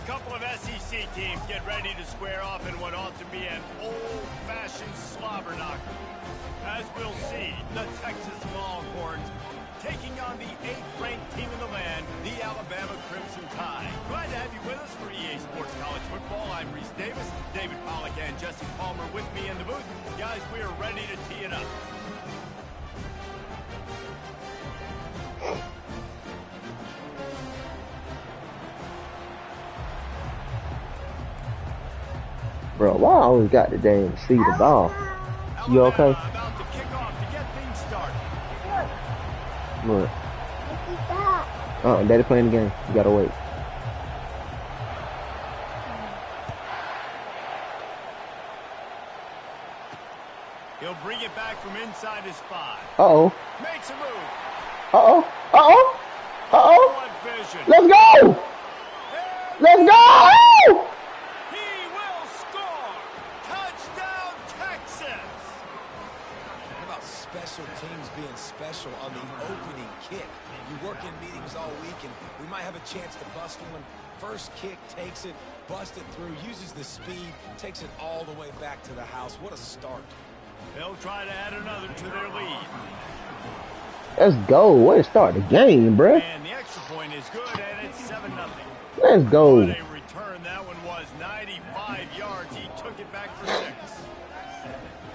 couple of SEC teams get ready to square off in what ought to be an old-fashioned slobber knocker. As we'll see, the Texas Longhorns taking on the 8th-ranked team in the land, the Alabama Crimson Tide. Glad to have you with us for EA Sports College Football. I'm Reese Davis, David Pollack, and Jesse Palmer with me in the booth. Guys, we are ready to tee it up. Bro, why I always got the damn see the ball? You okay? About to kick off to get things started. What? Daddy playing the game. You gotta wait. He'll bring it back from inside his 5. Uh-oh. Makes a move. Uh-oh. Uh-oh. Uh-oh. Vision. Let's go! Let's go! He will score! Touchdown, Texas! What about special teams being special on the opening kick? You work in meetings all week, and we might have a chance to bust one. First kick, takes it, busts it through, uses the speed, takes it all the way back to the house. What a start. They'll try to add another to their lead. Let's go. Way to start the game, bruh. And the extra point is good, and it's 7-0. Let's go. What a return that one was. 95 yards. He took it back for 6.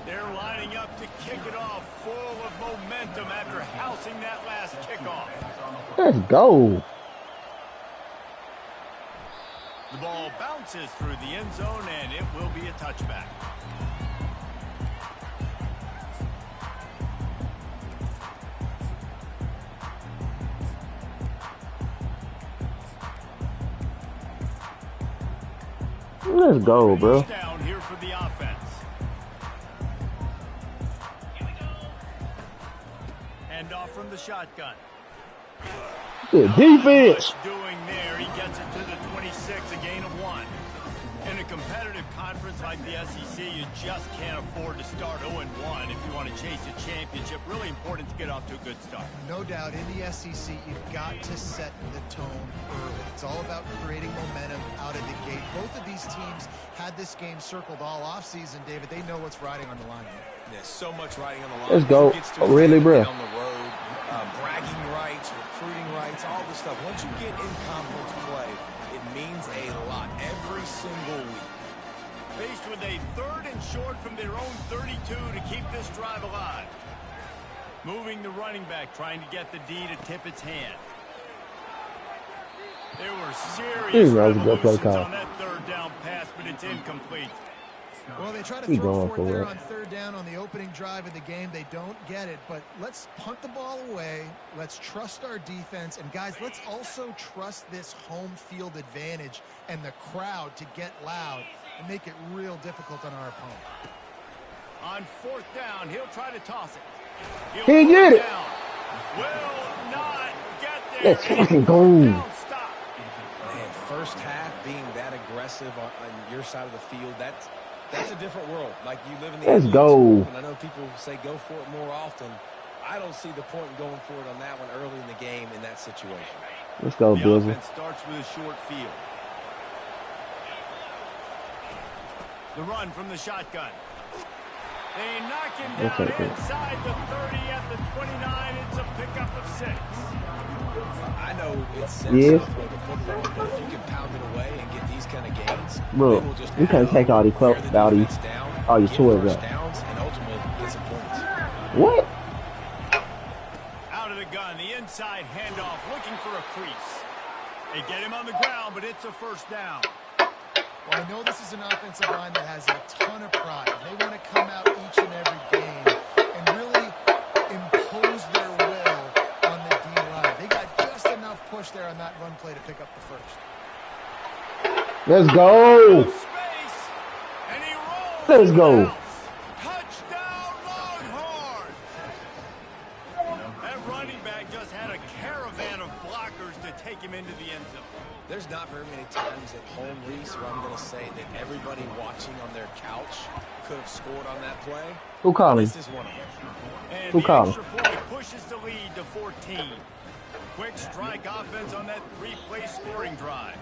They're lining up to kick it off, full of momentum after housing that last kickoff. Let's go. The ball bounces through the end zone, and it will be a touchback. Let's go, bro. Down here for the offense. Hand off from the shotgun. Good defense. Doing there, he gets it to the 26, a gain of 1. In a competitive conference like the SEC, you just can't afford to start 0-1 if you want to chase a championship. Really important to get off to a good start. No doubt, in the SEC, you've got to set the tone early. It's all about creating momentum out of the gate. Both of these teams had this game circled all offseason, David. They know what's riding on the line. There's so much riding on the line. Let's go. Really, bro. On the road, bragging rights, recruiting rights, all this stuff. Once you get in conference play, it means a lot every single week. Faced with a 3rd and short from their own 32 to keep this drive alive. Moving the running back, trying to get the D to tip its hand. There were serious revolutions on that 3rd down pass, but it's incomplete. Well, they try to throw for it there on 3rd down on the opening drive of the game. They don't get it, but let's punt the ball away. Let's trust our defense. And, guys, let's also trust this home field advantage and the crowd to get loud and make it real difficult on our opponent. On 4th down, he'll try to toss it. He get it. Will not get there. Let's fucking go. Man, first half being that aggressive on your side of the field, that's a different world. Like, you live in the Let's go. And I know people say go for it more often. I don't see the point in going for it on that one early in the game in that situation. Let's go, The Bizzle. offense starts with a short field. The run from the shotgun. They knock him down inside the 30 at the 29. It's a pickup of 6. I know it's sensitive for the football, but if you can pound it away and get these kind of gains, bro, you can't take all these your toys up. Downs and ultimately get some points. What? Out of the gun, the inside handoff, looking for a crease. They get him on the ground, but it's a 1st down. Well, I know this is an offensive line that has a ton of pride. They want to come out each and every game and really impose their will on the D-line. They got just enough push there on that run play to pick up the 1st. Let's go. Space, and he rolls. Let's go. Touchdown, Longhorns. That running back just had a caravan of blockers to take him into the end zone. There's not very many times at home, Reese, where I'm going to say that everybody watching on their couch could have scored on that play. Who calling? This is one of them. And Who the calling? extra point pushes the lead to 14. quick strike offense on that three-play scoring drive.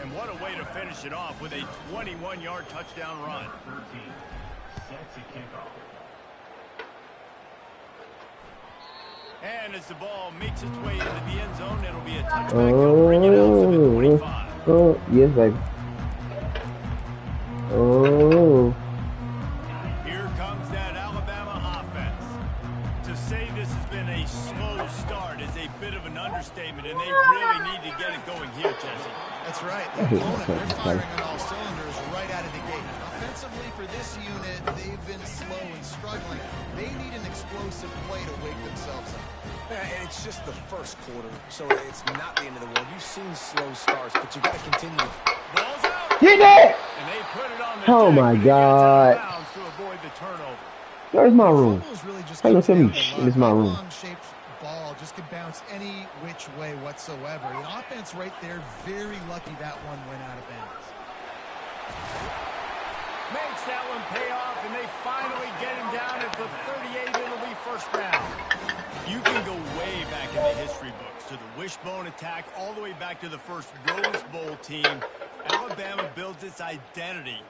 And what a way to finish it off with a 21-yard touchdown run. And as the ball makes its way into the end zone, it'll be a touchback. They'll bring it out to the 25. Oh, yes, baby. Oh. Here comes that Alabama offense. To say this has been a slow start is a bit of an understatement, and they really need to get it going here, Jesse. That's right. The opponent, they're firing on all cylinders right out of the gate. Offensively, for this unit, they've been slow and struggling. They need an explosive play to wake themselves up. And it's just the first quarter, so it's not the end of the world. You've seen slow starts, but you got to continue. Ball's out. Get it! And they put it on the Oh deck, my but he gets out God. of bounds to avoid the turnover. Where's my room? Really just Hey, look at me. comes down to It's my luck. room. Long-shaped ball just could bounce any which way whatsoever. The offense right there, very lucky that one went out of bounds. Makes that one pay off, and they finally get him down at the 38. It'll be first down. You can go way back in the history books to the wishbone attack, all the way back to the first Rose Bowl team. Alabama builds its identity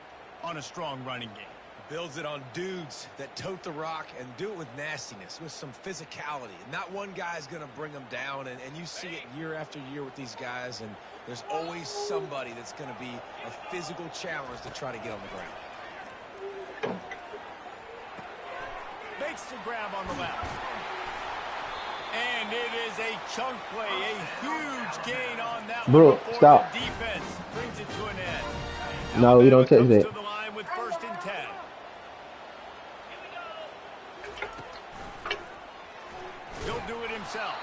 on a strong running game. Builds it on dudes that tote the rock and do it with nastiness, with some physicality. Not one guy's going to bring them down, and you see it year after year with these guys, and there's always somebody that's going to be a physical challenge to try to get on the ground. Makes the grab on the left. And it is a chunk play, a huge gain on that Bro, one before stop. the defense brings it to an end. No, you don't touch Alabama that. comes to the line with 1st and 10. He'll do it himself.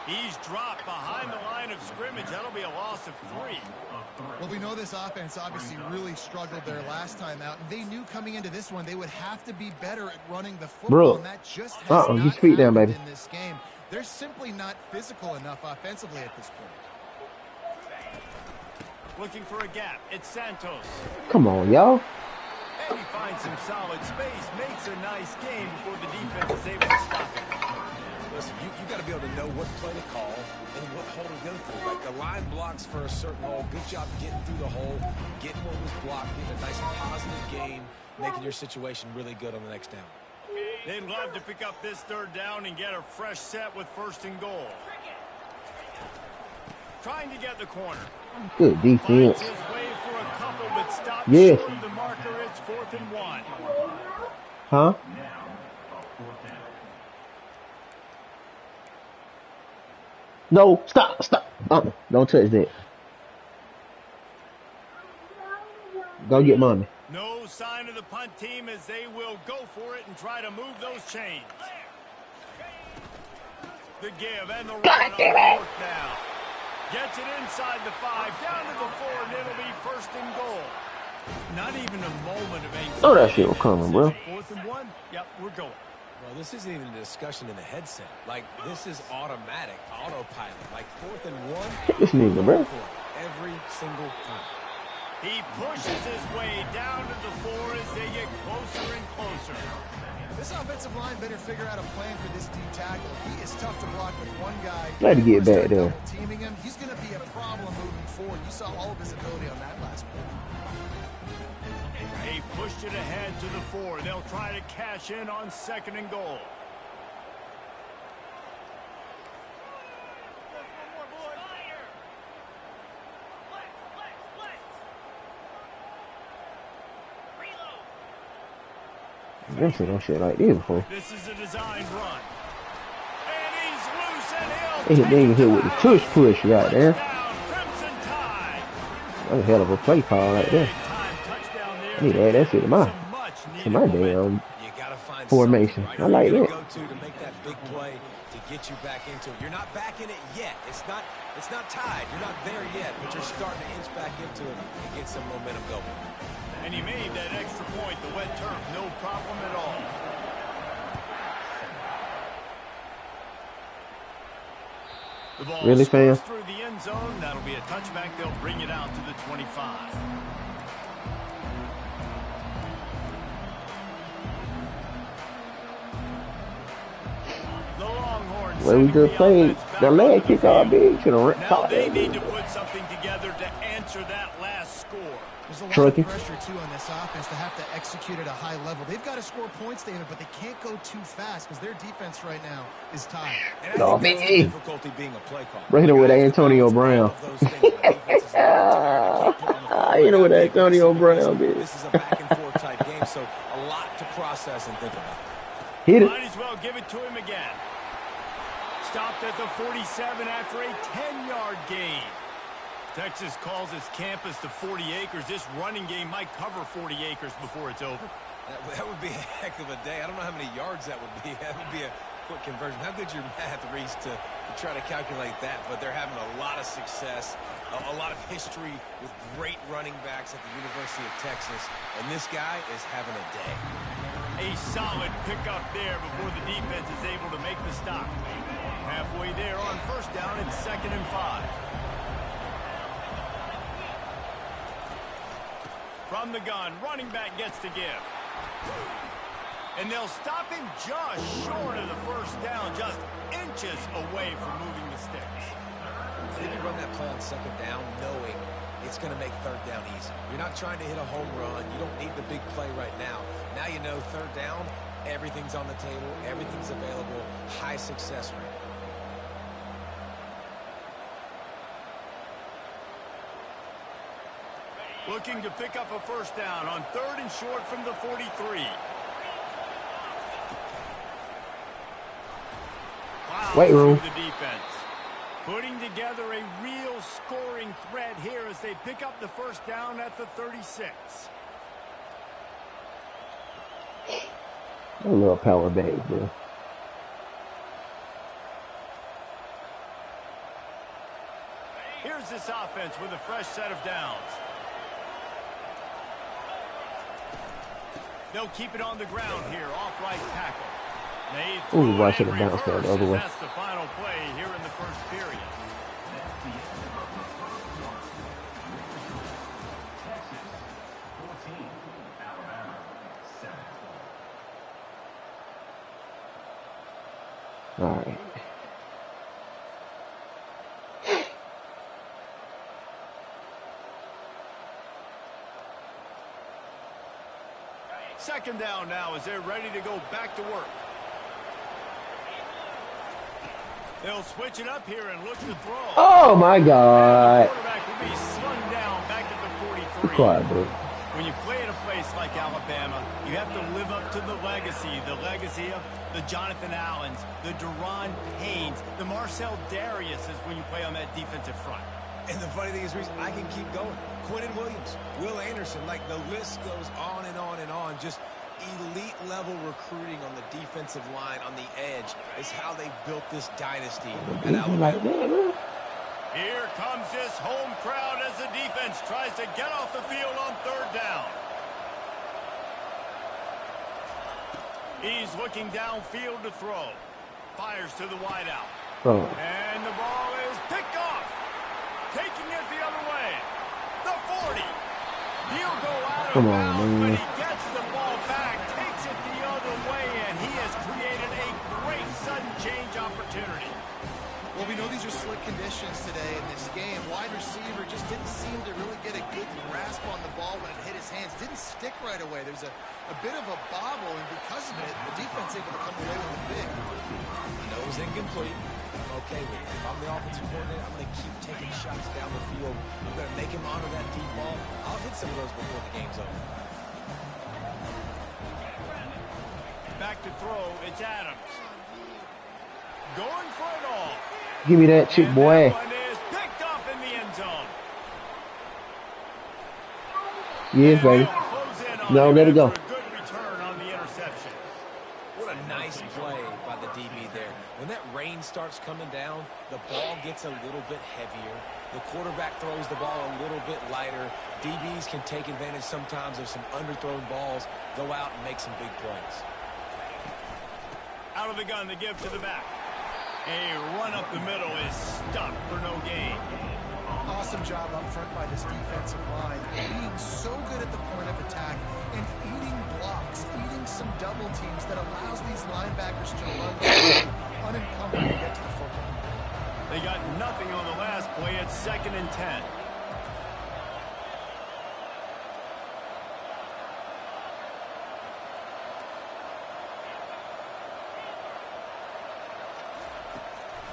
He's dropped behind the line of scrimmage. That'll be a loss of 3. Well, we know this offense obviously really struggled their last time out, and they knew coming into this one they would have to be better at running the football, Bro. and that just has not his feet down, happened baby. in this game. They're simply not physical enough offensively at this point. Looking for a gap. It's Santos. Come on, y'all. And he finds some solid space, makes a nice game before the defense is able to stop him. Listen, you got to be able to know what play to call and what hole to go through. Like the line blocks for a certain hole. Good job getting through the hole, getting what was blocked, getting a nice positive gain, making your situation really good on the next down. They'd love to pick up this 3rd down and get a fresh set with 1st and goal. Trying to get the corner. Good defense. Finds his way for a couple, but stops Yes. short of the marker. It's 4th and 1. Huh? No, stop. Don't touch that. Go get mommy. No sign of the punt team as they will go for it and try to move those chains. The give and the run on 4th down. Gets it inside the 5, down to the 4, and it'll be 1st and goal. Not even a moment of anxiety. Oh, that shit was coming, bro. 4th and 1. Yep, we're going. Well, this isn't even a discussion in the headset. Like, this is automatic, autopilot. Like, 4th and 1. Hit this nigga, bro. Every single time. He pushes his way down to the 4 as they get closer and closer. This offensive line better figure out a plan for this D tackle. He is tough to block with one guy. Glad to get back there. Double teaming him, he's going to be a problem moving forward. You saw all of his ability on that last play. They pushed it ahead to the 4. They'll try to cash in on 2nd and goal. Never seen no shit like this before. This is a designed run. And he's loose and They he'll hit with the tush push right there. touchdown, Crimson Tide. That's a hell of a play call right there. Big time touchdown there. I need to add that shit to my Some much needed damn You got to find formation. something, I like right? that. Go to make that big play to get you back into it. You're not back in it yet. It's not tied. You're not there yet, but you're starting to inch back into it and get some momentum going. And he made that extra point, the wet turf, no problem at all. The ball Really, scores fam? through the end zone. That'll be a touchback. They'll bring it out to the 25. The Longhorns Well, we just played the leg kick all big. Should have Now caught they that. need to put something together to answer that last score. There's a lot Trucking. of pressure, too, on this offense to have to execute at a high level. They've got to score points, David, but they can't go too fast because their defense right now is tired. And I think that's the difficulty being a play call. Right here with Antonio Brown. You know what Antonio Brown did. This is a back and forth type game, so a lot to process and think about. Hit it. Might as well give it to him again. Stopped at the 47 after a 10-yard gain. Texas calls his campus the 40 acres. This running game might cover 40 acres before it's over. That would be a heck of a day. I don't know how many yards that would be. That would be a quick conversion. How good's your math, Reese, to try to calculate that? But they're having a lot of success, a lot of history with great running backs at the University of Texas. And this guy is having a day. A solid pickup there before the defense is able to make the stop. Halfway there on first down and 2nd and 5. From the gun, running back gets to give. And they'll stop him just short of the first down, just inches away from moving the sticks. They can run that play on 2nd down knowing it's going to make 3rd down easy. You're not trying to hit a home run. You don't need the big play right now. Now you know 3rd down, everything's on the table, everything's available, high success rate. Looking to pick up a first down on 3rd and short from the 43. Wow, Weight room. the defense. Putting together a real scoring threat here as they pick up the first down at the 36. A little power bag, bro. Here's this offense with a fresh set of downs. They'll keep it on the ground here, off right tackle. Ooh, I should have bounced that the other way. That's the final play here in the first period. All right. Second down now as they're ready to go back to work. They'll switch it up here and look to throw. Oh my God. The quarterback will be slung down back at the 43. Quiet, bro. When you play at a place like Alabama, you have to live up to the legacy of the Jonathan Allens, the Deron Paynes, the Marcel Dariuses when you play on that defensive front. And the funny thing is, Reese, I can keep going. Quentin Williams, Will Anderson, like the list goes on and on and on. Just elite-level recruiting on the defensive line, on the edge, is how they built this dynasty at Alabama. Here comes this home crowd as the defense tries to get off the field on 3rd down. He's looking downfield to throw. Fires to the wideout. Oh. And the ball is picked off. Taking it the other way. The 40. He'll go out of bounds, but he gets the ball back, takes it the other way, and he has created a great sudden change opportunity. Well, we know these are slick conditions today in this game. Wide receiver just didn't seem to really get a good grasp on the ball when it hit his hands. Didn't stick right away. There's a bit of a bobble, and because of it, the defense able to come away with a big. I know it was incomplete. I'm okay with it. If I'm the offensive coordinator, I'm going to keep taking shots down the field. I'm going to make him honor that deep ball. I'll hit some of those before the game's over. Back to throw, it's Adams. Going for it all. Give me that chip, boy. That one is picked off in the end zone. Yes, baby. No, let it go. Good return on the interception. What a nice play by the DB there. When that rain starts coming down, the ball gets a little bit heavier. The quarterback throws the ball a little bit lighter. DBs can take advantage sometimes of some underthrown balls, go out and make some big plays. Out of the gun, the give to the back. A run up the middle is stuffed for no gain. Awesome job up front by this defensive line. Being so good at the point of attack and eating blocks, eating some double teams that allows these linebackers to run unencumbered to get to the football. They got nothing on the last play. It's 2nd and 10.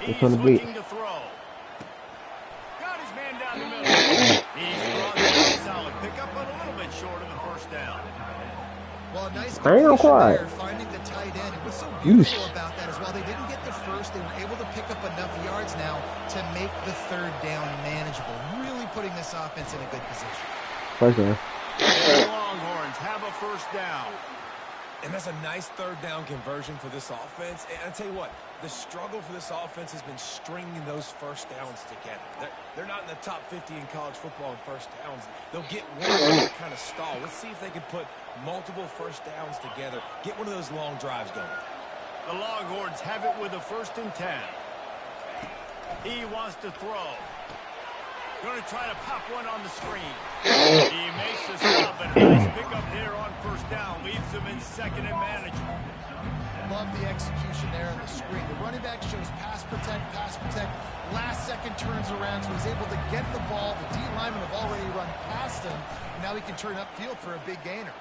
He's looking to throw. Got his man down the middle. He's brought a solid pickup, but a little bit short of the first down. Well, nice completion there, finding the tight end. And what's so beautiful about that is while they didn't get the first, they were able to pick up enough yards now to make the 3rd down manageable. Really putting this offense in a good position. First down. The Longhorns have a 1st down. And that's a nice 3rd down conversion for this offense. And I tell you what, the struggle for this offense has been stringing those 1st downs together. They're not in the top 50 in college football in 1st downs. They'll get one and kind of stall. Let's see if they can put multiple 1st downs together. Get one of those long drives going. The Longhorns have it with a 1st and 10. He wants to throw. Going to try to pop one on the screen. He makes the stop, and a nice pickup here on 1st down. Leaves him in 2nd and manageable. Love the execution there on the screen. The running back shows pass protect. Last second turns around, so he's able to get the ball. The D linemen have already run past him. And now he can turn upfield for a big gainer.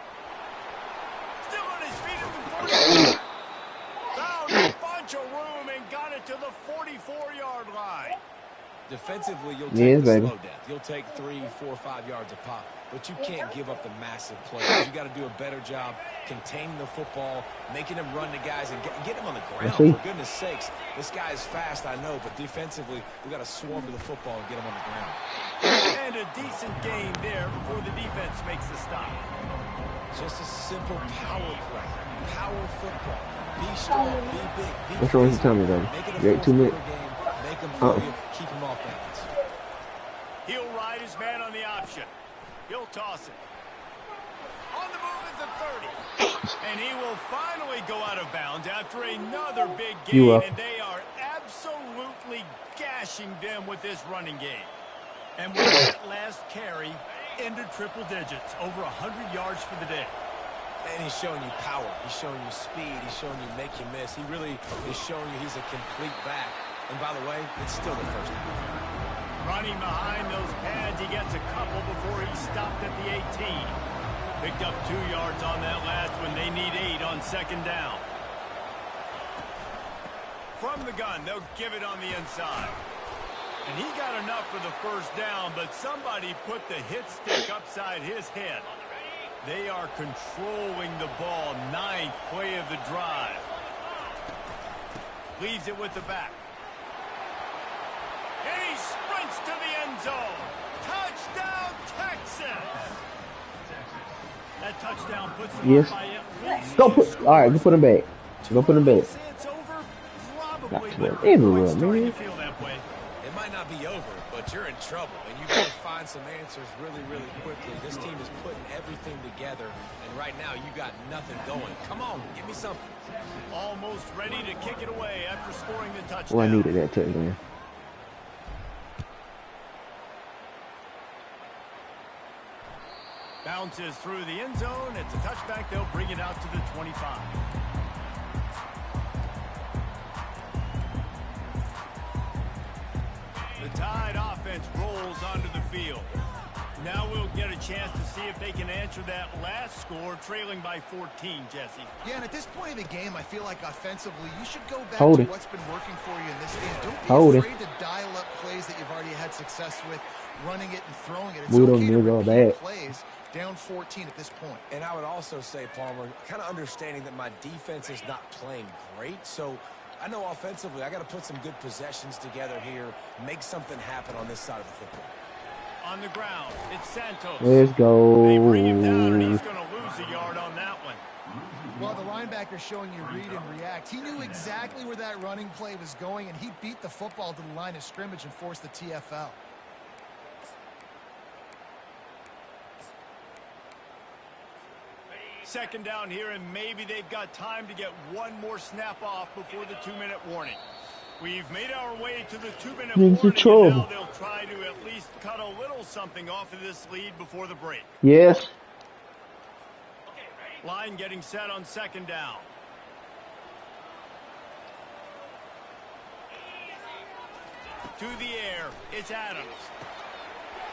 Still on his feet at the 40. Found a bunch of room and got it to the 44-yard line. Defensively, you'll take the slow death. You'll take 3, 4, 5 yards a pop, but you can't give up the massive plays. You got to do a better job containing the football, making them run to guys, and get them on the ground. For goodness sakes, this guy is fast, I know, but defensively, we got to swarm to the football and get him on the ground. And a decent gain there before the defense makes the stop. Just a simple power play, power football. Be strong, be big, be What's wrong with you telling me, though? You're at 2 minutes. Make him for you, keep him off balance. He'll ride his man on the option. He'll toss it. On the move at the 30. And he will finally go out of bounds after another big gain. And they are absolutely gashing them with this running game. And with that last carry into triple digits, over 100 yards for the day. And he's showing you power. He's showing you speed. He's showing you make you miss. He really is showing you he's a complete back. And by the way, it's still the 1st down. Running behind those pads, he gets a couple before he stopped at the 18. Picked up 2 yards on that last one. They need 8 on 2nd down. From the gun, they'll give it on the inside. And he got enough for the 1st down, but somebody put the hit stick upside his head. They are controlling the ball. 9th play of the drive. Leaves it with the back. And he sprints to the end zone. Touchdown, Texas! That touchdown puts them up by at least. All right, go put him back. Go put him back. It's over, probably, but everywhere, starting man. to feel that way. It might not be over, but you're in trouble, and you got to find some answers really, really quickly. This team is putting everything together, and right now you got nothing going. Come on, give me something. Almost ready to kick it away after scoring the touchdown. Well, I needed that touchdown. Bounces through the end zone. It's a touchback. They'll bring it out to the 25. The Tide offense rolls onto the field. Now we'll get a chance to see if they can answer that last score, trailing by 14, Jesse. Yeah, and at this point of the game, I feel like offensively, you should go back Hold to it. what's been working for you in this game. Don't be Hold afraid to dial up plays that you've already had success with, running it and throwing it. It's We don't okay to need all repeat that. plays down 14 at this point. And I would also say, Palmer, kind of understanding that my defense is not playing great, so I know offensively I got to put some good possessions together here, make something happen on this side of the football. On the ground, it's Santos. Let's go. They bring him down, and he's going to lose a yard on that one. Well, the linebacker's showing you read and react. He knew exactly where that running play was going, and he beat the football to the line of scrimmage and forced the TFL. Second down here, and maybe they've got time to get one more snap off before the 2-minute warning. We've made our way to the 2-minute warning, and now they'll try to at least cut a little something off of this lead before the break. Yes. Line getting set on second down. to the air. It's Adams.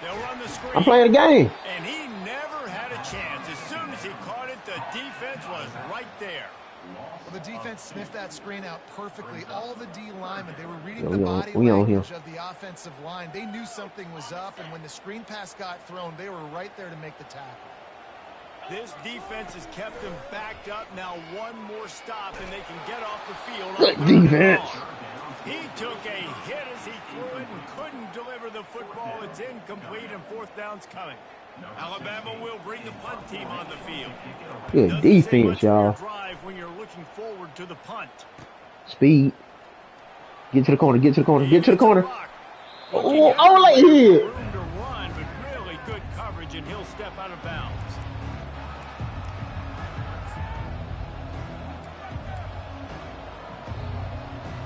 They'll run the screen. I'm playing the game. And he never had a chance. As soon as he caught it, the defense was right there. Well, the defense sniffed that screen out perfectly. All the D linemen, they were reading Yeah, the body language of the offensive line. They knew something was up, and when the screen pass got thrown, they were right there to make the tackle. This defense has kept them backed up. Now one more stop, and they can get off the field. Good defense. He took a hit as he threw it and couldn't deliver the football. It's incomplete, and fourth down's coming. Alabama will bring the punt team on the field. Good defense, y'all. When you're looking forward to the punt. Speed. Get to the corner. Get to the corner. Get to the corner. Oh, like here. Room to run, but really good coverage, and he'll step out of bounds.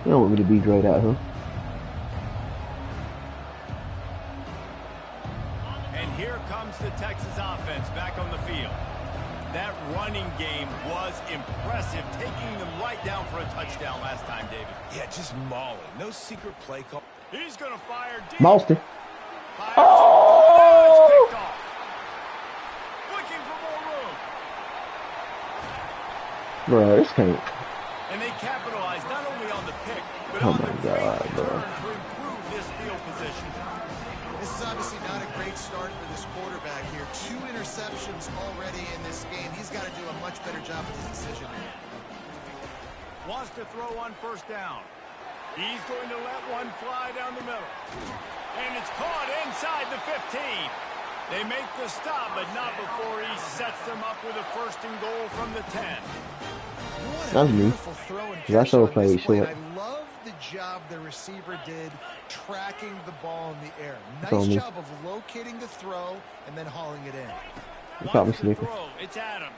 You don't want me to be Drake out, huh? And here comes the Texas offense back on the field. That running game was impressive, taking them right down for a touchdown last time, David. Yeah, just mauling. No secret play call. He's going to fire deep. Boston. Oh! Looking for more room. Bro, this can't. And they capitalized not only on the pick, but Oh on the my great God, return bro. to improve this field position. This is obviously not a great start for this quarterback here. 2 interceptions already in this game. He's got to do a much better job with his decision. Wants to throw on first down. He's going to let one fly down the middle. And it's caught inside the 15. They make the stop, but not before he sets them up with a first and goal from the 10. That's me. I should have played short. I love the job the receiver did tracking the ball in the air. Nice job of locating the throw and then hauling it in. Probably sneaking. It's Adams.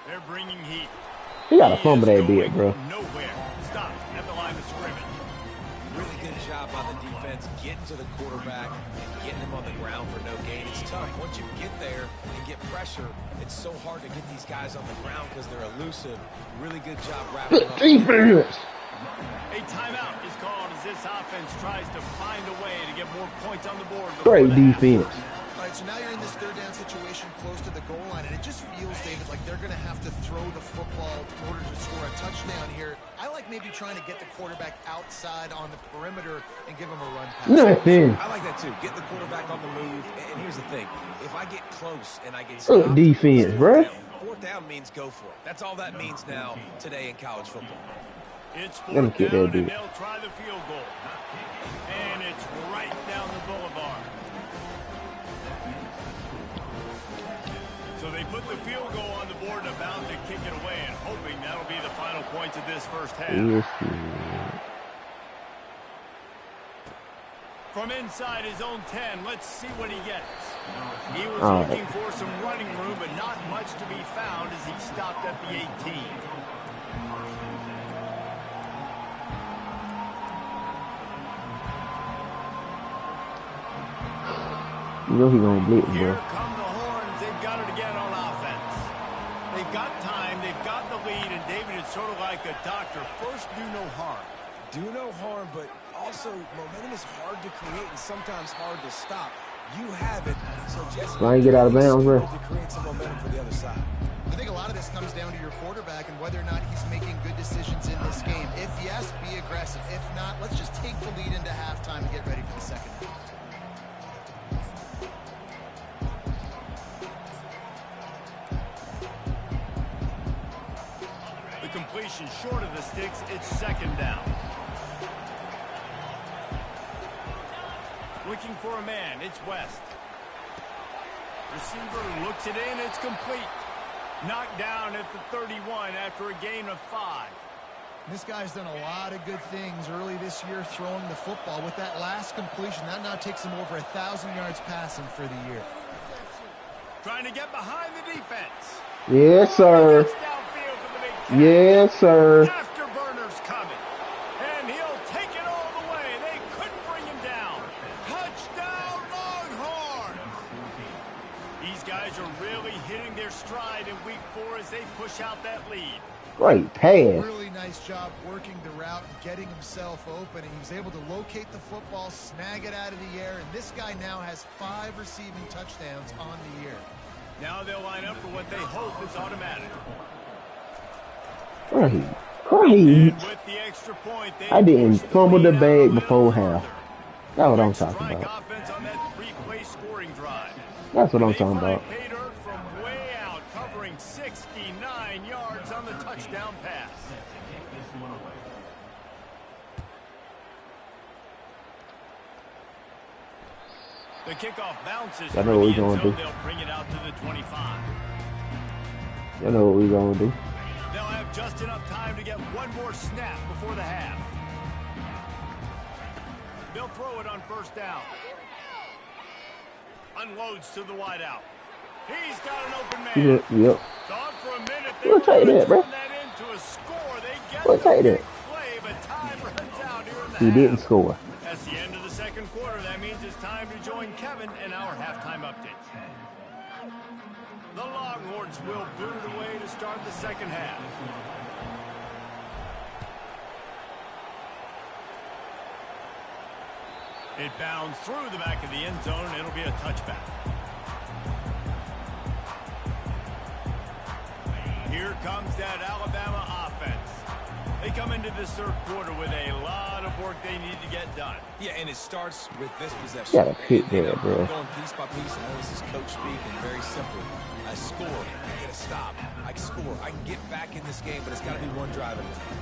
They're bringing heat. He got a fumble that bit, bro. Nowhere. Stop at the line of scrimmage. Really good job by the defense getting to the quarterback and getting him on the ground for no gain. It's tough. Once you get there and get pressure, it's so hard to get these guys on the ground because they're elusive. Really good job wrapping up. Defense. A timeout is called as this offense tries to find a way to get more points on the board. Great defense. All right, so now you're in this third down situation close to the goal line, and it just feels, David, like they're going to have to throw the football in order to score a touchdown here. I like maybe trying to get the quarterback outside on the perimeter and give him a run pass. Nothing. I like that too. Get the quarterback on the move. And here's the thing. If I get close and I get Good stopped, defense, bro. fourth down means go for it. That's all that means now today in college football. It's Let me fourth get down, that dude. and they'll try the field goal. And it's right down the boulevard. So they put the field goal on the board and about to kick it away, and hoping that'll be the final points of this first half. Yes, From inside his own 10, let's see what he gets. He was All right. looking for some running room, but not much to be found as he stopped at the 18. You know he gonna blitz, Here bro. come the horns. They've got it again on offense. They've got time. They've got the lead. And David is sort of like a doctor. First, do no harm. Do no harm, but also momentum is hard to create and sometimes hard to stop. You have it, so just Try and get out of bounds, bro. to create some momentum for the other side. I think a lot of this comes down to your quarterback and whether or not he's making good decisions in this game. If yes, be aggressive. If not, let's just take the lead into halftime and get ready for the second half. The completion short of the sticks. It's second down. Looking for a man. It's West. Receiver looks it in. It's complete. Knocked down at the 31 after a gain of 5. This guy's done a lot of good things early this year throwing the football. With that last completion, that now takes him over 1,000 yards passing for the year. Trying to get behind the defense. Yes, sir. Gets downfield for the big catch. Yes, sir. Afterburner's coming. And he'll take it all the way. They couldn't bring him down. Touchdown, Longhorns. These guys are really hitting their stride in week 4 as they push out that lead. Great pass. Really nice job working the route and getting himself open. And he was able to locate the football, snag it out of the air, and this guy now has 5 receiving touchdowns on the year. Now they'll line up for what they hope is automatic. Great. With the extra point, I didn't fumble the bag before half. That's what I'm talking about. Offense on that 3-play scoring drive. That's what I'm talking about. Pay dirt from way out, covering 69 yards on the touchdown pass. The kickoff bounces. I know what we're going to do. They'll bring it out to the 25. I know what we're going to do. They'll have just enough time to get one more snap before the half. They'll throw it on first down. Unloads to the wideout. He's got an open man. Yep. Thought for a minute We'll take that, bro. that into a score. They get We'll take that. play, but time runs out here in the He half. didn't score. That's the end of the second quarter. That means it's time to join Kevin in our halftime update. The Longhorns will boot it away to start the second half. It bounds through the back of the end zone. It'll be a touchback. Here comes that Alabama offense. They come into this third quarter with a lot of work they need to get done. Yeah, and it starts with this possession. You gotta pick that, bro. Going piece by piece. I know this is coach speak and very simple. I score, I get a stop. I score, I can get back in this game, but it's got to be one drive at a time.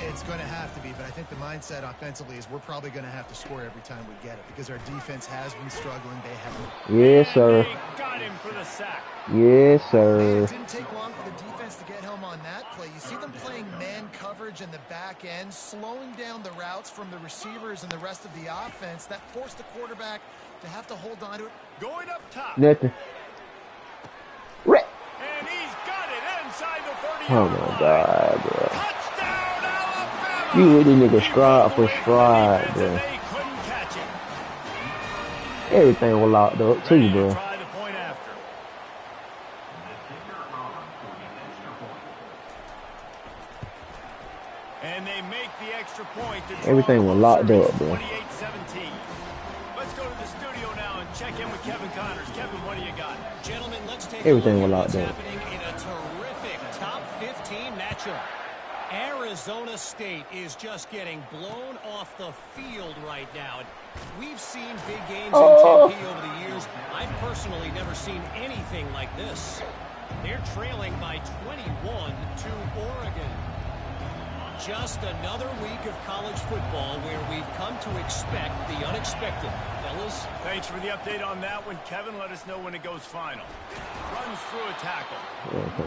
It's going to have to be, but I think the mindset offensively is we're probably going to have to score every time we get it because our defense has been struggling. They haven't. Yes, sir. They got him for the sack. Yes, sir. It didn't take long for the defense to get home on that play. You see them playing man coverage in the back end, slowing down the routes from the receivers and the rest of the offense. That forced the quarterback to have to hold on to it. Going up top. Nothing. And he's got it inside the 30. Oh my God, bro. Touchdown, Alabama. You really nigga stride for stride, bro. They couldn't catch him. Everything was locked up too, bro. Try the point after. And they make the extra point. Everything was locked up, bro. 28-17. Let's go to the studio now and check in with Kevin Connors. Kevin, what do you got? Gentlemen, let's take Everything a was look locked at up. what's happening in a terrific top 15 matchup. Arizona State is just getting blown off the field right now. We've seen big games in Tempe over the years. I've personally never seen anything like this. They're trailing by 21 to Oregon. Just another week of college football where we've come to expect the unexpected. Fellas? Thanks for the update on that one. Kevin, let us know when it goes final. Runs through a tackle.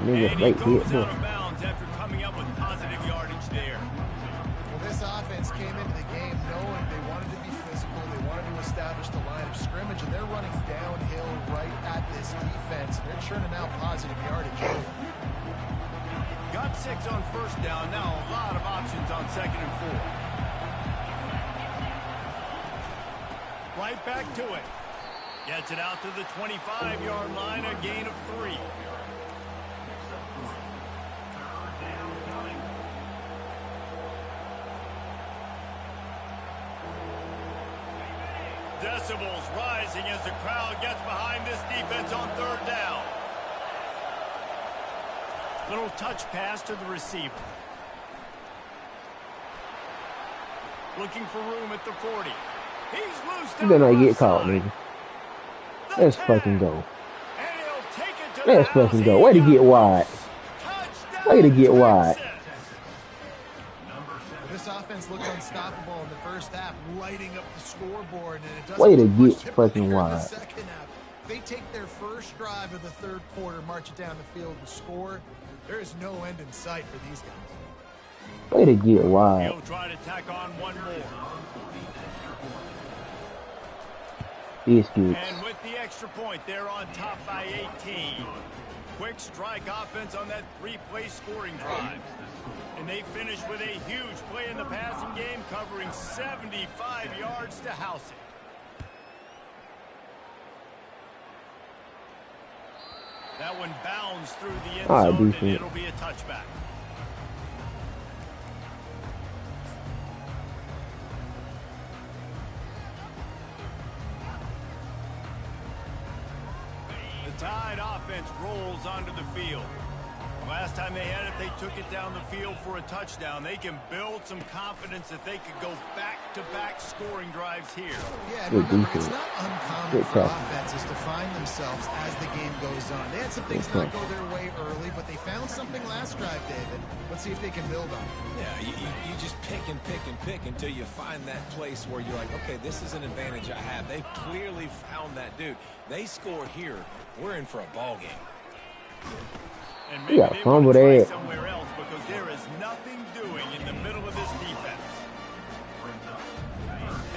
Nigga, And he goes out of bounds after coming up with positive yardage there. Well, this offense came into the game knowing they wanted to be physical. They wanted to establish the line of scrimmage, and they're running downhill right at this defense. They're churning out positive yardage. Got 6 on first down. Now a lot of options on 2nd and 4. Right back to it. Gets it out to the 25-yard line. A gain of 3. Decibels rising as the crowd gets behind this defense on 3rd down. Little touch pass to the receiver. Looking for room at the 40. He's loose. You better not get caught, nigga. Let's fucking go. Let's fucking go. Way to get wide. Way to get wide. This offense looked unstoppable in the first half, lighting up the scoreboard, and it doesn't Way to look much get different fucking here in the wide. second half. They take their first drive of the third quarter, march it down the field, and score. There is no end in sight for these guys. Way to get wide. He'll try to tack on one more. Biscuits. And with the extra point, they're on top by 18. Quick strike offense on that 3-play scoring drive. And they finish with a huge play in the passing game, covering 75 yards to house it. That one bounds through the end zone, and it'll be a touchback. The Tide offense rolls onto the field. Last time they had it, they took it down the field for a touchdown. They can build some confidence that they could go back-to-back scoring drives here. Yeah, and remember, it's not uncommon for offenses to find themselves as the game goes on. They had some things not go their way early, but they found something last drive, David. Let's see if they can build on it. Yeah, you just pick and pick and pick until you find that place where you're like, okay, this is an advantage I have. They clearly found that dude. They score here. We're in for a ball game. And maybe they want to try somewhere else because there is nothing doing in the middle of this defense.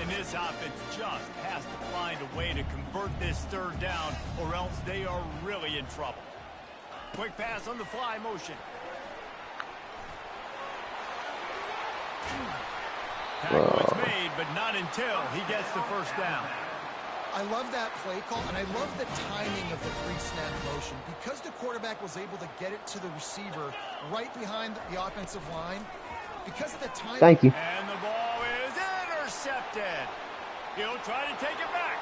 And this offense just has to find a way to convert this third down or else they are really in trouble. Quick pass on the fly motion. Tackle is made, but not until he gets the first down. I love that play call, and I love the timing of the pre-snap motion. Because the quarterback was able to get it to the receiver right behind the offensive line, because of the timing. Thank you. And the ball is intercepted. He'll try to take it back.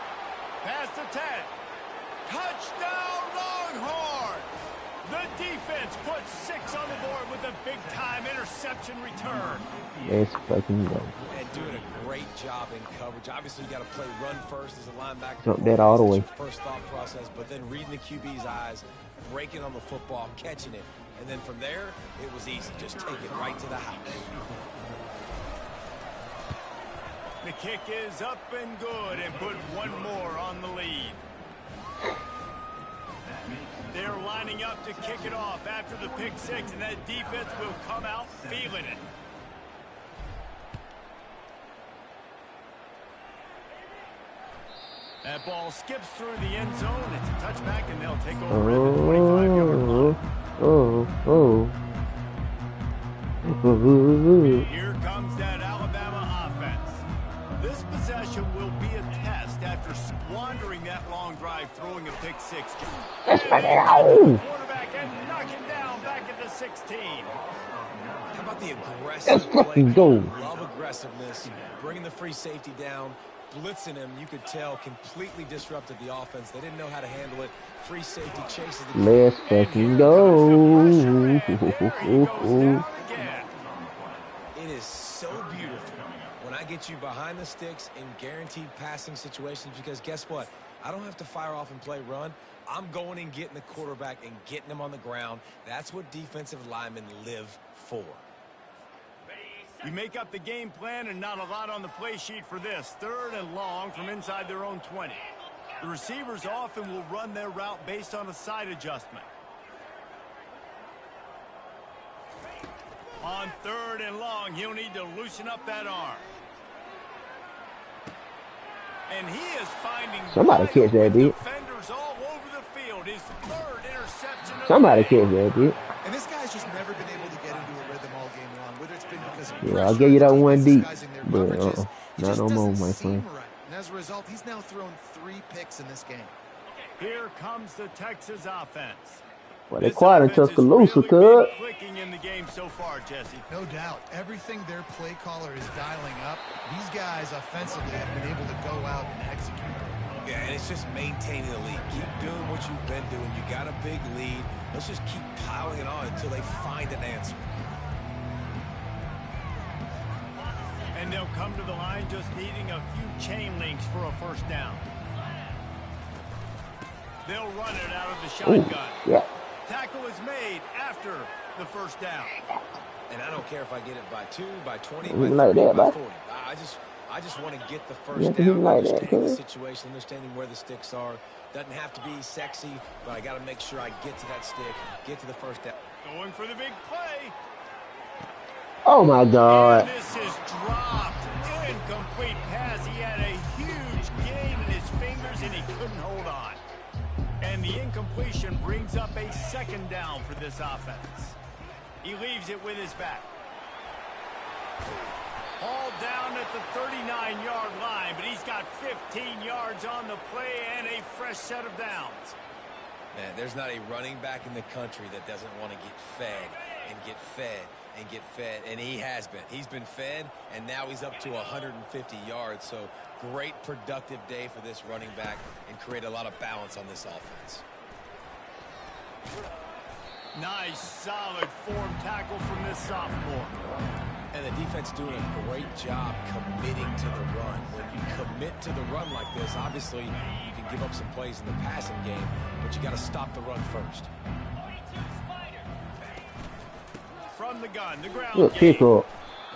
Past the 10. Touchdown, Longhorns! The defense puts 6 on the board with a big-time interception return. Let's fucking go. And doing a great job in coverage. Obviously, you got to play run first as a linebacker. Jump that all the way. First thought process, but then reading the QB's eyes, breaking on the football, catching it. And then from there, it was easy. Just take it right to the house. The kick is up and good and put one more on the lead. They're lining up to kick it off after the pick 6, and that defense will come out feeling it. That ball skips through the end zone. It's a touchback, and they'll take over at the 25-yard line. Here comes that Alabama offense. This possession will be a test after squandering that long drive, throwing a pick 6. Quarterback and knock him down back at the 16. How about the aggressive play? Love aggressiveness, bringing the free safety down, blitzing him. You could tell completely disrupted the offense. They didn't know how to handle it. Free safety chases the. Let's fucking go. It is so beautiful when I get you behind the sticks in guaranteed passing situations, because guess what? I don't have to fire off and play run. I'm going and getting the quarterback and getting him on the ground. That's what defensive linemen live for. You make up the game plan and not a lot on the play sheet for this. 3rd and long from inside their own 20. The receivers often will run their route based on a side adjustment. On 3rd and long, he'll need to loosen up that arm. And he is finding somebody catch that dude. Defenders all over the field. His 3rd interception. Somebody catch that dude. And this guy's just never been able to get into a rhythm all game long, whether it's been because of yeah, I'll give you that one deep, but not no more, my friend. Right. And as a result, he's now thrown 3 picks in this game. Here comes the Texas offense. Well, they quiet in Tuscaloosa, really clicking in the game so far, Jesse. No doubt. Everything their play caller is dialing up, these guys offensively have been able to go out and execute. Yeah, and it's just maintaining the lead. Keep doing what you've been doing. You got a big lead. Let's just keep piling it on until they find an answer. And they'll come to the line just needing a few chain links for a first down. They'll run it out of the shotgun. Ooh, yeah. Tackle is made after the first down. And I don't care if I get it by 2, by 20, by 30, like that, by 40. I just want to get the first down, like understanding that, the situation, understanding where the sticks are. Doesn't have to be sexy, but I got to make sure I get to that stick, get to the first down. Going for the big play. Oh, my God. And this is dropped. Incomplete pass. He had a huge gain in his fingers, and he couldn't hold on. And the incompletion brings up a 2nd down for this offense. He leaves it with his back. Hauled down at the 39-yard line, but he's got 15 yards on the play and a fresh set of downs. Man, there's not a running back in the country that doesn't want to get fed and get fed and get fed, and he has been. He's been fed, and now he's up to 150 yards, so great productive day for this running back and create a lot of balance on this offense. Nice, solid form tackle from this sophomore. And the defense doing a great job committing to the run. When you commit to the run like this, obviously you can give up some plays in the passing game, but you got to stop the run first. From the gun, the ground Good game. pick up.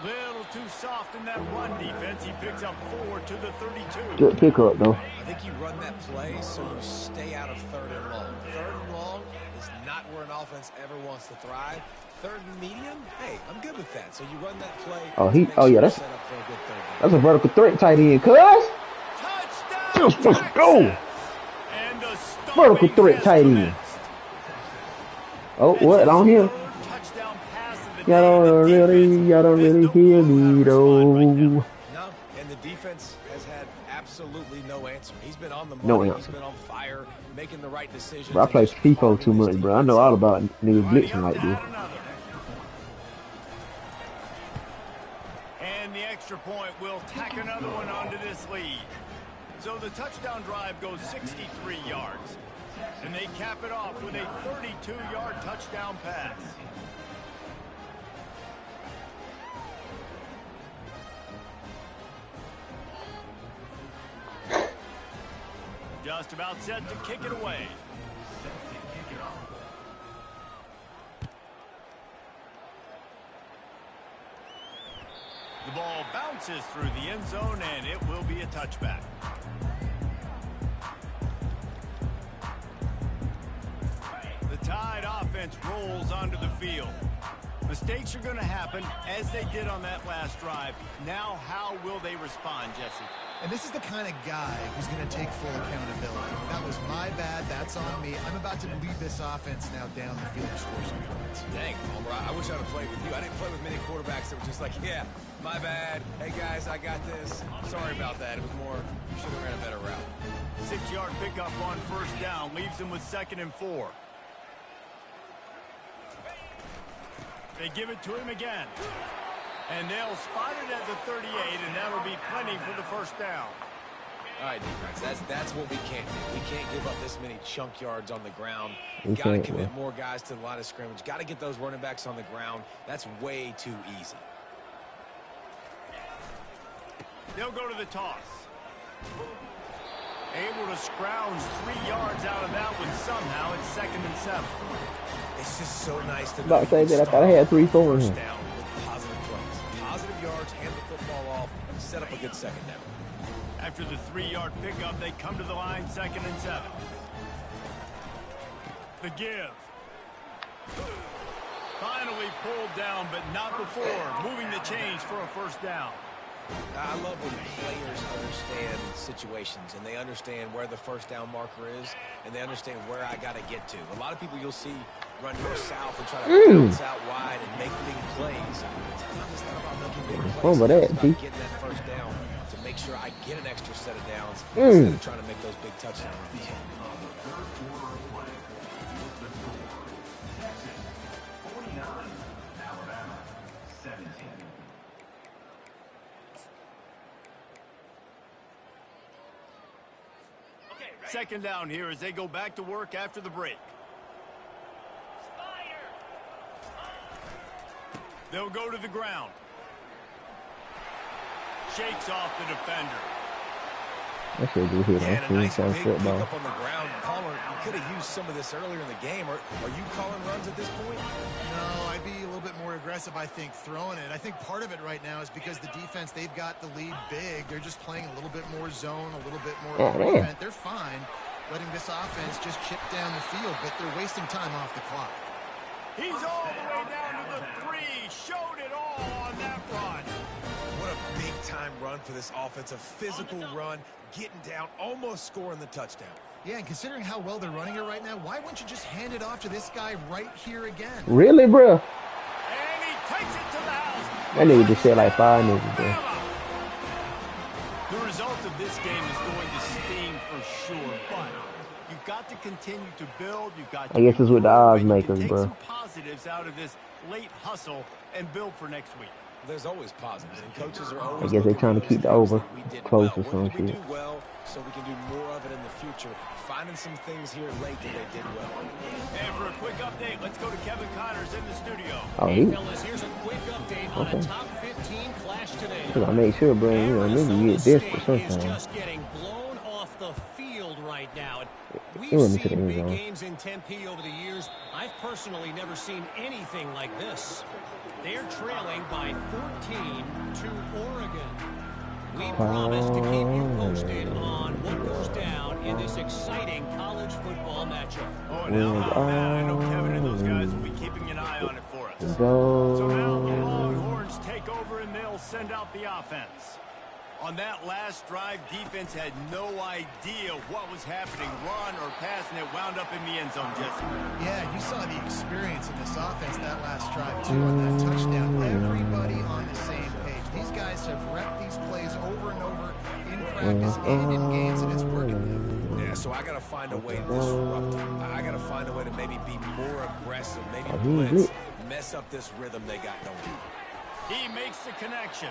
Little too soft in that run defense. He picks up 4 to the 32. Good pick up, though. I think you run that play so you stay out of 3rd and long. 3rd and long is not where an offense ever wants to thrive. 3rd and medium, hey, I'm good with that. So you run that play. Oh, yeah, that's set up for a good 3rd down. That's a vertical threat tight end, cuz. Touchdown, Let's go. And the Vertical threat tight end. Oh, what? On here? Y'all don't really hear me, though. No, and the defense has had absolutely no answer. He's been on the money. No answer. He's been on fire, making the right decisions. Bro, I play FIFO too much, bro. I know all about niggas blitzing like this. And the extra point will tack another one onto this lead. So the touchdown drive goes 63 yards. And they cap it off with a 32-yard touchdown pass. Just about set to kick it away. The ball bounces through the end zone, and it will be a touchback. The Tide offense rolls onto the field. Mistakes are going to happen, as they did on that last drive. Now, how will they respond, Jesse? And this is the kind of guy who's going to take full accountability. That was my bad. That's on me. I'm about to lead this offense now down the field to score some points. Dang, Homer, I wish I would have played with you. I didn't play with many quarterbacks that were just like, yeah, my bad. Hey, guys, I got this. Sorry about that. It was more, you should have ran a better route. 6-yard pickup on 1st down leaves them with 2nd and 4. They give it to him again. And they'll spot it at the 38, and that'll be plenty for the 1st down. All right, defense, that's what we can't do. We can't give up this many chunk yards on the ground. Got to commit more guys to the line of scrimmage. Got to get those running backs on the ground. That's way too easy. They'll go to the toss. Able to scrounge 3 yards out of that one somehow. It's 2nd and 7. It's just so nice to About to say that I thought I had 3 4 in here. down with positive plays. Positive yards, hand the football off, and set up a good 2nd down. After the 3-yard pickup, they come to the line, 2nd and 7. The give. Finally pulled down, but not before. Moving the chains for a 1st down. I love when players understand situations and they understand where the 1st down marker is and they understand where I got to get to. A lot of people you'll see run north south and try to bounce out wide and make big plays. Sometimes it's not about making big plays. It's about getting that 1st down to make sure I get an extra set of downs instead of trying to make those big touchdown runs. Second down here as they go back to work after the break. They'll go to the ground. Shakes off the defender. That's a good hit. And a nice big football. Up on the ground. Caller, you could have used some of this earlier in the game. Are you calling runs at this point? No, I'd be a little bit more aggressive, I think, throwing it. I think part of it right now is because the defense, they've got the lead big. They're just playing a little bit more zone, a little bit more prevent. They're fine letting this offense just chip down the field, but they're wasting time off the clock. He's all the way down to the 3. Showed it all on that run. What a big-time run for this offense. A physical run, getting down, almost scoring the touchdown. Yeah, and considering how well they're running it right now, why wouldn't you just hand it off to this guy right here again? Really, bro? And he takes it to the house. That nigga just said like 5 niggas, bro. The result of this game is going to sting for sure, but you've got to continue to build. You've got to I guess it's with the odds makers, take bro. some positives out of this late hustle and build for next week. There's always positives, and coaches are always. I guess they're trying to keep the over close or some shit. We do well, so we can do more of it in the future. Finding some things here late that they did well. And for a quick update, let's go to Kevin Connors in the studio. Oh, Hey, fellas, here's a quick update on okay. a top 15 clash today. I make sure, bro, you know, nigga get desperate sometimes. Is just getting blown off the field right now. We've It went seen into the end big zone. games in Tempe over the years. I've personally never seen anything like this. They're trailing by 14 to Oregon. We promise to keep you posted on what goes down in this exciting college football matchup. Oh, now, I know Kevin and those guys will be keeping an eye on it for us. Go. So now the Longhorns take over and they'll send out the offense. On that last drive, defense had no idea what was happening, run or pass, and it wound up in the end zone, Jesse. Yeah, you saw the experience in this offense that last drive, too, on that touchdown. Everybody on the same page. These guys have repped these plays over and over in practice and in games, and it's working. Yeah, so I got to find a way to disrupt it. I got to find a way to maybe be more aggressive, maybe blitz, mess up this rhythm they got going. He makes the connection.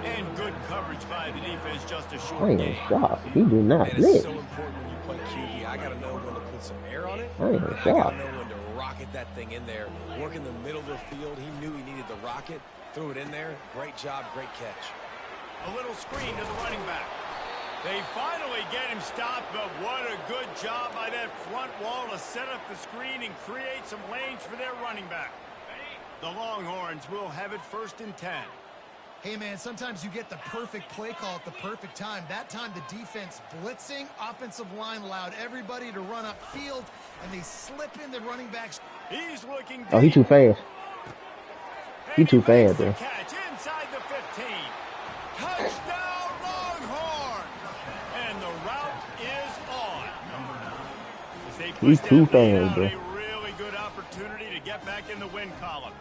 And good coverage by the defense, just a short game. Stop. He did not And blitz. it's so important when you play QB. I got to know when to put some air on it. I ain't And I shot. got to know when to rocket that thing in there. Work in the middle of the field. He knew he needed the rocket. Threw it in there. Great job. Great catch. A little screen to the running back. They finally get him stopped, but what a good job by that front wall to set up the screen and create some lanes for their running back. The Longhorns will have it 1st and 10. Hey, man, sometimes you get the perfect play call at the perfect time. That time, the defense blitzing, offensive line allowed everybody to run upfield, and they slip in the running backs. He's looking deep. Oh, he too fast. He too fast, bro. Catch inside the 15. Touchdown, Longhorn! And the route is on. As they push He's too that lead fast, out, bro. a really good opportunity to get back in the win column.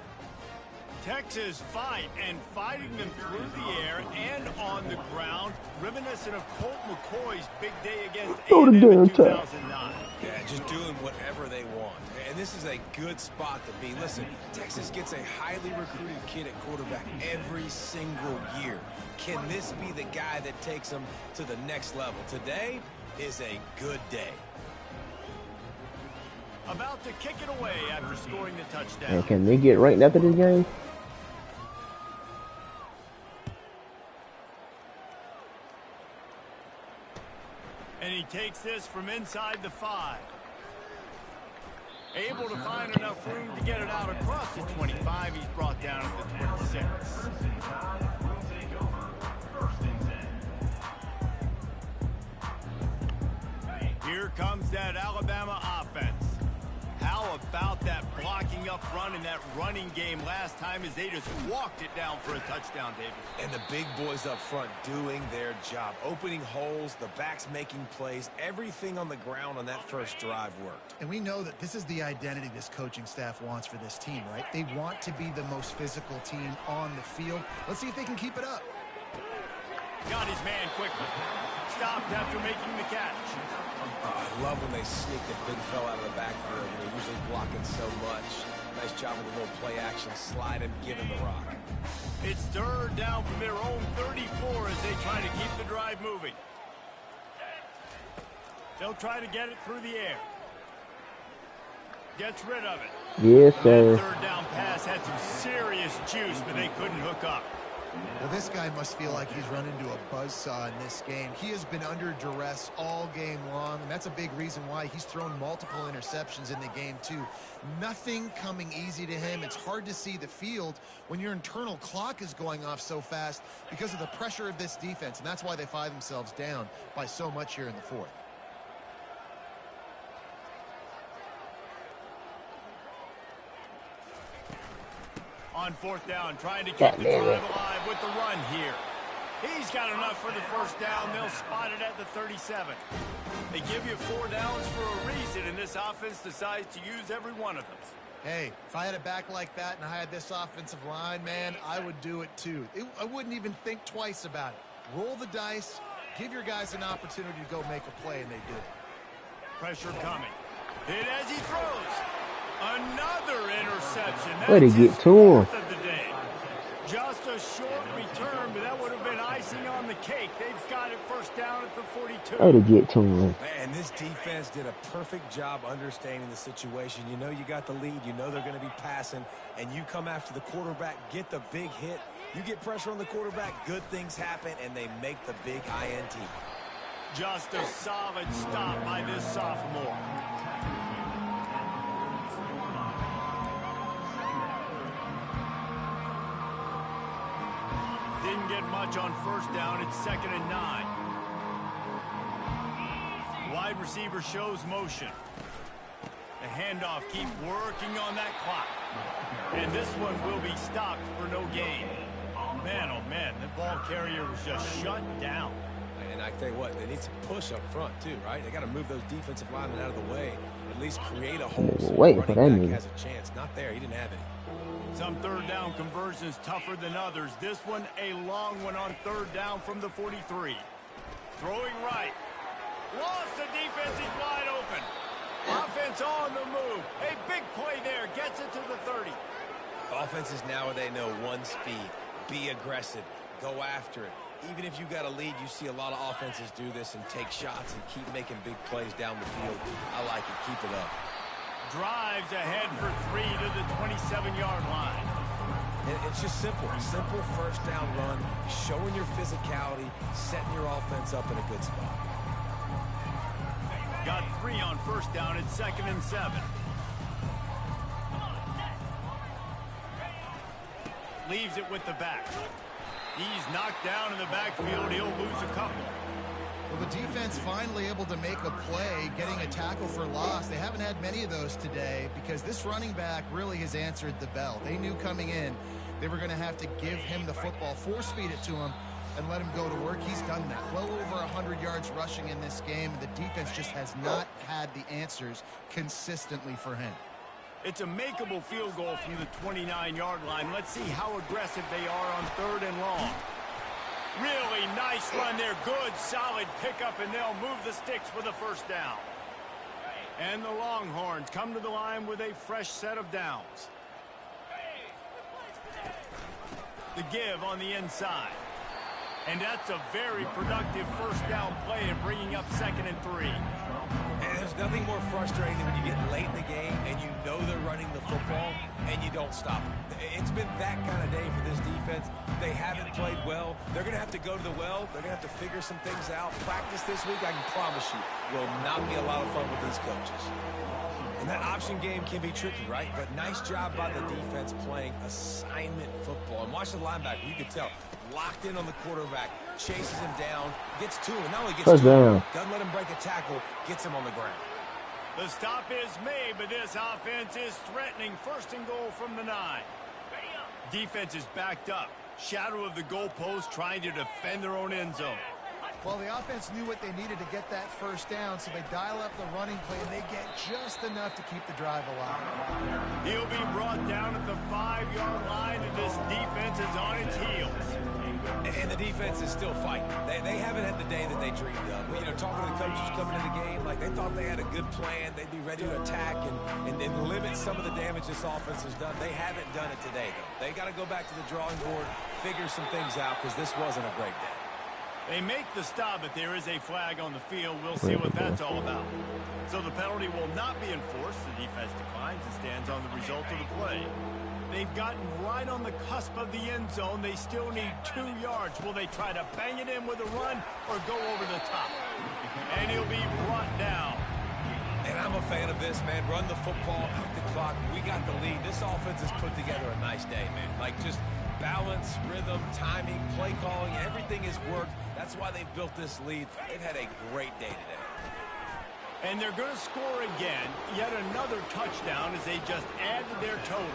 Texas fighting them through the air and on the ground, reminiscent of Colt McCoy's big day against A&M in 2009. Yeah, just doing whatever they want. And this is a good spot to be. Listen, Texas gets a highly recruited kid at quarterback every single year. Can this be the guy that takes them to the next level? Today is a good day. About to kick it away after scoring the touchdown. And can they get ranked after this game? And he takes this from inside the 5. Able to find enough room to get it out across the 25. He's brought down at the 26. Here comes that Alabama offense. How about that blocking up front and that running game last time as they just walked it down for a touchdown, David? And the big boys up front doing their job. Opening holes, the backs making plays. Everything on the ground on that first drive worked. And we know that this is the identity this coaching staff wants for this team, right? They want to be the most physical team on the field. Let's see if they can keep it up. Got his man quickly. Stopped after making the catch. I love when they sneak the big fella out of the backfield. They're usually blocking so much. Nice job with a little play action. Slide him, give him the rock. It's 3rd down from their own 34 as they try to keep the drive moving. They'll try to get it through the air. Gets rid of it. Yes, sir. That 3rd down pass had some serious juice, but they couldn't hook up. Well, this guy must feel like he's run into a buzzsaw in this game. He has been under duress all game long, and that's a big reason why he's thrown multiple interceptions in the game, too. Nothing coming easy to him. It's hard to see the field when your internal clock is going off so fast because of the pressure of this defense, and that's why they find themselves down by so much here in the 4th. On 4th down, trying to keep the drive alive with the run here. He's got enough for the 1st down. They'll spot it at the 37. They give you 4 downs for a reason, and this offense decides to use every one of them. Hey, if I had a back like that and I had this offensive line, man, I would do it too. I wouldn't even think twice about it. Roll the dice, give your guys an opportunity to go make a play, and they did. Pressure coming. Hit as he throws. Another interception. Way to get to him. Just a short return, but that would have been icing on the cake. They've got it first down at the 42. Way to get to him. Man, this defense did a perfect job understanding the situation. You know you got the lead. You know they're going to be passing, and you come after the quarterback, get the big hit. You get pressure on the quarterback, good things happen, and they make the big INT. Just a solid stop by this sophomore. Didn't get much on first down. It's 2nd and 9. Wide receiver shows motion. The handoff, keep working on that clock. And this one will be stopped for no gain. Man, oh man, the ball carrier was just shut down. And I tell you what, they need some push up front too, right? They got to move those defensive linemen out of the way. At least create a hole so the running back has a chance. Not there. He didn't have any. Some third down conversions tougher than others. This one a long one on 3rd down from the 43. Throwing right. Lost the defense. He's wide open. Offense on the move. A big play there. Gets it to the 30. Offenses now where they know one speed. Be aggressive. Go after it. Even if you got a lead, you see a lot of offenses do this and take shots and keep making big plays down the field. I like it. Keep it up. Drives ahead for 3 to the 27-yard line. It's just simple. Simple first down run, showing your physicality, setting your offense up in a good spot. Got 3 on first down. It's 2nd and 7. Leaves it with the back. He's knocked down in the backfield. He'll lose a couple. Well, the defense finally able to make a play, getting a tackle for loss. They haven't had many of those today because this running back really has answered the bell. They knew coming in they were going to have to give him the football, force feed it to him, and let him go to work. He's done that. Well over 100 yards rushing in this game. The defense just has not had the answers consistently for him. It's a makeable field goal from the 29-yard line. Let's see how aggressive they are on 3rd and long. Really nice run there. Good, solid pickup, and they'll move the sticks for the first down. And the Longhorns come to the line with a fresh set of downs. The give on the inside. And that's a very productive first down play and bringing up 2nd and 3. And there's nothing more frustrating than when you get late in the game and you know they're running the football and you don't stop them. It's been that kind of day for this defense. They haven't played well. They're going to have to go to the well. They're going to have to figure some things out. Practice this week, I can promise you, will not be a lot of fun with these coaches. And that option game can be tricky, right? But nice job by the defense playing assignment football. And watch the linebacker. You can tell. Locked in on the quarterback. Chases him down. Gets to him. Not only gets to him, doesn't let him break a tackle. Gets him on the ground. The stop is made, but this offense is threatening. 1st and goal from the 9. Defense is backed up. Shadow of the goalpost trying to defend their own end zone. Well, the offense knew what they needed to get that first down, so they dial up the running play, and they get just enough to keep the drive alive. He'll be brought down at the 5-yard line, and this defense is on its heels. And the defense is still fighting. They haven't had the day that they dreamed of. You know, talking to the coaches coming into the game, like they thought they had a good plan. They'd be ready to attack and limit some of the damage this offense has done. They haven't done it today, though. They got to go back to the drawing board, figure some things out, because this wasn't a great day. They make the stop, but there is a flag on the field. We'll see what that's all about. So the penalty will not be enforced. The defense declines and stands on the result of the play. They've gotten right on the cusp of the end zone. They still need 2 yards. Will they try to bang it in with a run or go over the top? And he'll be brought down. And I'm a fan of this, man. Run the football, eat the clock. We got the lead. This offense has put together a nice day, man. Like just balance, rhythm, timing, play calling, everything has worked. That's why they've built this lead. They've had a great day today. And they're going to score again. Yet another touchdown as they just add to their total.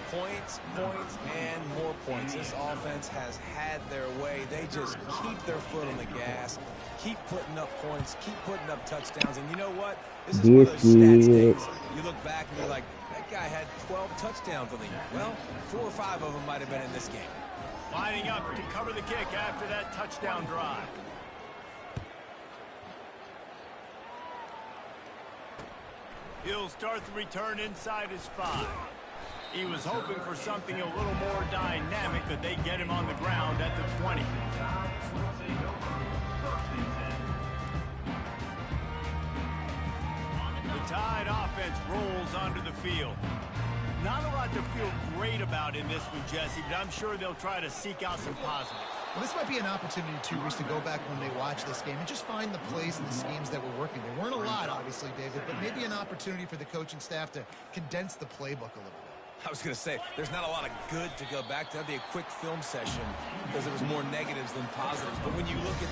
Points, points, and more points. This offense has had their way. They just keep their foot on the gas, keep putting up points, keep putting up touchdowns. And you know what? This is one of those stats days. You look back and you're like, that guy had 12 touchdowns on the year. Well, 4 or 5 of them might have been in this game. Lining up to cover the kick after that touchdown drive. He'll start the return inside his 5. He was hoping for something a little more dynamic, but they get him on the ground at the 20. The Tide offense rolls onto the field. Not a lot to feel great about in this one, Jesse, but I'm sure they'll try to seek out some positives. Well, this might be an opportunity, too, Reese, to go back when they watch this game and just find the plays and the schemes that were working. There weren't a lot, obviously, David, but maybe an opportunity for the coaching staff to condense the playbook a little bit. I was going to say, there's not a lot of good to go back to. That'd be a quick film session because there was more negatives than positives. But when you look at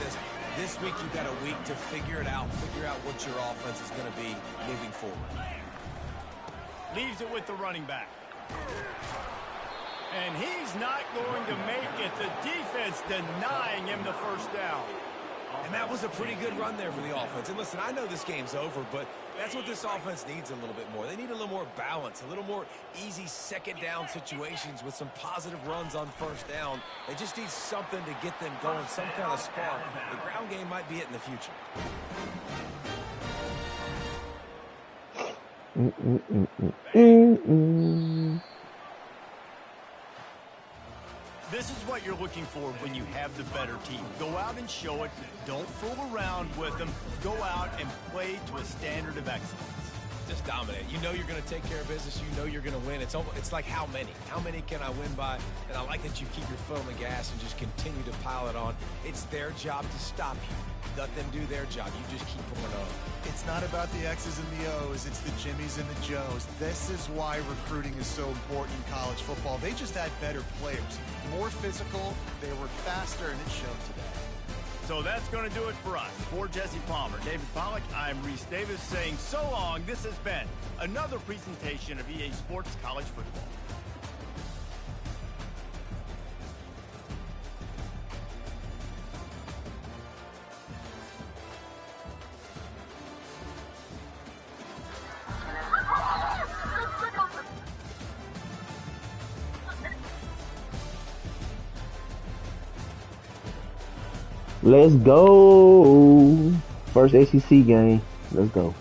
this week you've got a week to figure it out, figure out what your offense is going to be moving forward. Leaves it with the running back. And he's not going to make it. The defense denying him the first down. And that was a pretty good run there for the offense. And listen, I know this game's over, but that's what this offense needs a little bit more. They need a little more balance, a little more easy second down situations with some positive runs on first down. They just need something to get them going, some kind of spark. The ground game might be it in the future. This is what you're looking for when you have the better team. Go out and show it. Don't fool around with them. Go out and play to a standard of excellence. Just dominate. You know you're going to take care of business. You know you're going to win. It's like how many? How many can I win by? And I like that you keep your foot on the gas and just continue to pile it on. It's their job to stop you. Let them do their job. You just keep going on. It's not about the X's and the O's. It's the Jimmies and the Joes. This is why recruiting is so important in college football. They just had better players. More physical. They were faster, and it showed today. So that's going to do it for us. For Jesse Palmer, David Pollack, I'm Reese Davis saying so long. This has been another presentation of EA Sports College Football. Let's go. First ACC game. Let's go.